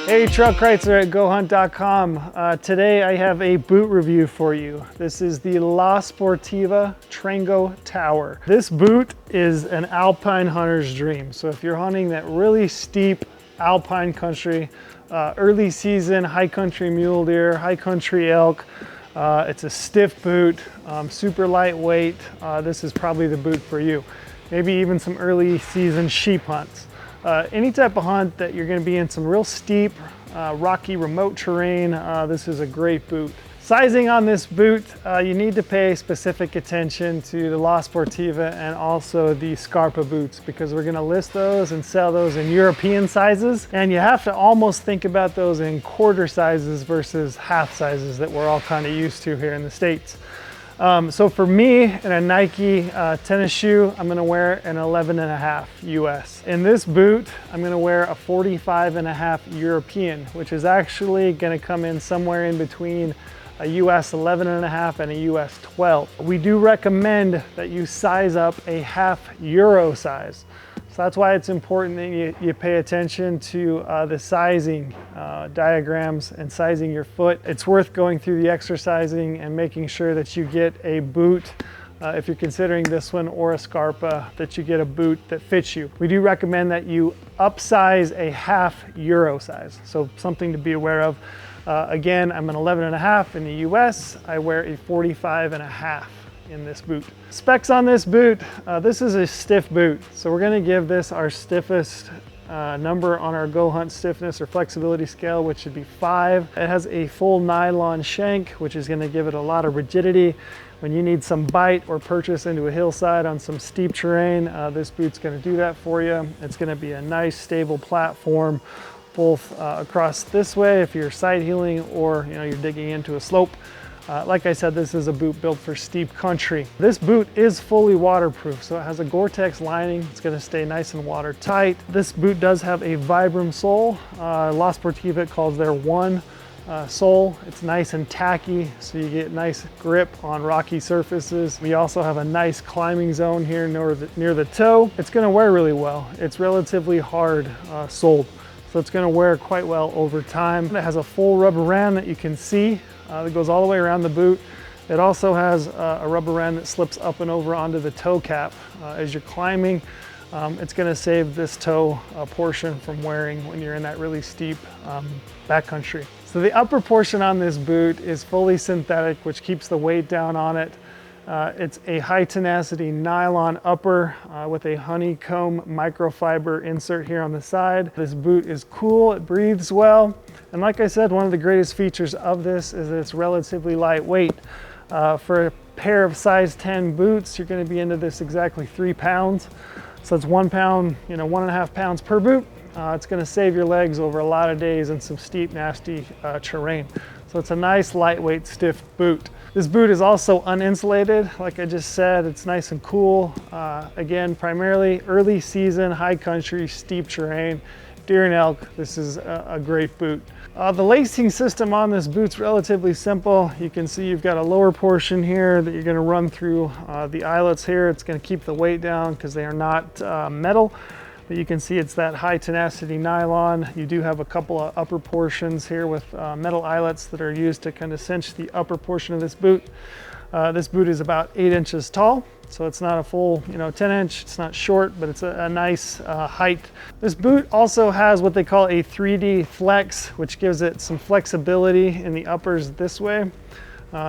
Hey, Truck Chrysler at goHUNT.com. Today I have a boot review for you. This is the La Sportiva Trango Tower. This boot is an Alpine hunter's dream. So if you're hunting that really steep Alpine country, early season, high country mule deer, high country elk, it's a stiff boot, super lightweight. This is probably the boot for you. Maybe even some early season sheep hunts. Any type of hunt that you're going to be in some real steep, rocky, remote terrain, this is a great boot. Sizing on this boot, you need to pay specific attention to the La Sportiva and also the Scarpa boots, because we're going to list those and sell those in European sizes, and you have to almost think about those in quarter sizes versus half sizes that we're all kind of used to here in the States. So for me, in a Nike tennis shoe, I'm gonna wear an 11.5 US. In this boot, I'm gonna wear a 45.5 European, which is actually gonna come in somewhere in between a US 11.5 and a US 12. We do recommend that you size up a half Euro size. So that's why it's important that you pay attention to the sizing diagrams and sizing your foot. It's worth going through the exercising and making sure that you get a boot, if you're considering this one or a Scarpa, that you get a boot that fits you. We do recommend that you upsize a half Euro size, so something to be aware of. Again, I'm an 11.5 in the US. I wear a 45.5 in this boot. Specs on this boot, this is a stiff boot. So we're gonna give this our stiffest number on our goHUNT stiffness or flexibility scale, which should be 5. It has a full nylon shank, which is gonna give it a lot of rigidity. When you need some bite or purchase into a hillside on some steep terrain, this boot's gonna do that for you. It's gonna be a nice stable platform, both across this way if you're side heeling or you're digging into a slope. Like I said, this is a boot built for steep country. This boot is fully waterproof, so it has a Gore-Tex lining. It's gonna stay nice and watertight. This boot does have a Vibram sole. La Sportiva calls their one sole. It's nice and tacky, so you get nice grip on rocky surfaces. We also have a nice climbing zone here near the toe. It's gonna wear really well. It's relatively hard soled, so it's gonna wear quite well over time. It has a full rubber band that you can see that goes all the way around the boot. It also has a rubber band that slips up and over onto the toe cap. As you're climbing, it's gonna save this toe portion from wearing when you're in that really steep backcountry. So the upper portion on this boot is fully synthetic, which keeps the weight down on it. It's a high tenacity nylon upper with a honeycomb microfiber insert here on the side. This boot is cool, it breathes well. And like I said, one of the greatest features of this is that it's relatively lightweight. For a pair of size 10 boots, you're gonna be into this exactly 3 pounds. So it's 1 pound, 1.5 pounds per boot. It's gonna save your legs over a lot of days in some steep, nasty terrain. So it's a nice, lightweight, stiff boot. This boot is also uninsulated. Like I just said, it's nice and cool. Again, primarily early season, high country, steep terrain, deer and elk. This is a great boot. The lacing system on this boot's relatively simple. You can see you've got a lower portion here that you're gonna run through the eyelets here. It's gonna keep the weight down because they are not metal. But you can see it's that high tenacity nylon. You do have a couple of upper portions here with metal eyelets that are used to kind of cinch the upper portion of this boot. This boot is about 8 inches tall, so it's not a full 10 inch, it's not short, but it's a nice height. This boot also has what they call a 3D flex, which gives it some flexibility in the uppers this way.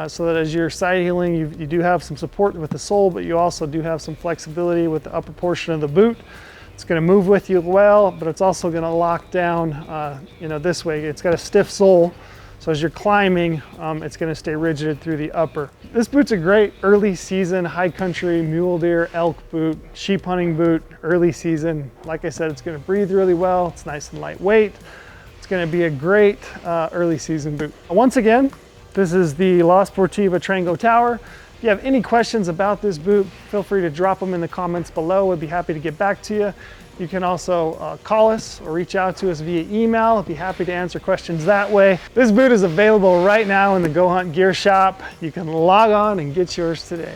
So that as you're side heeling, you do have some support with the sole, but you also do have some flexibility with the upper portion of the boot. It's gonna move with you well, but it's also gonna lock down, this way. It's got a stiff sole, so as you're climbing, it's gonna stay rigid through the upper. This boot's a great early season, high country, mule deer, elk boot, sheep hunting boot, early season. Like I said, it's gonna breathe really well. It's nice and lightweight. It's gonna be a great early season boot. Once again, this is the La Sportiva Trango Tower. If you have any questions about this boot, feel free to drop them in the comments below. We'd be happy to get back to you. You can also call us or reach out to us via email. I'd be happy to answer questions that way. This boot is available right now in the goHUNT gear shop. You can log on and get yours today.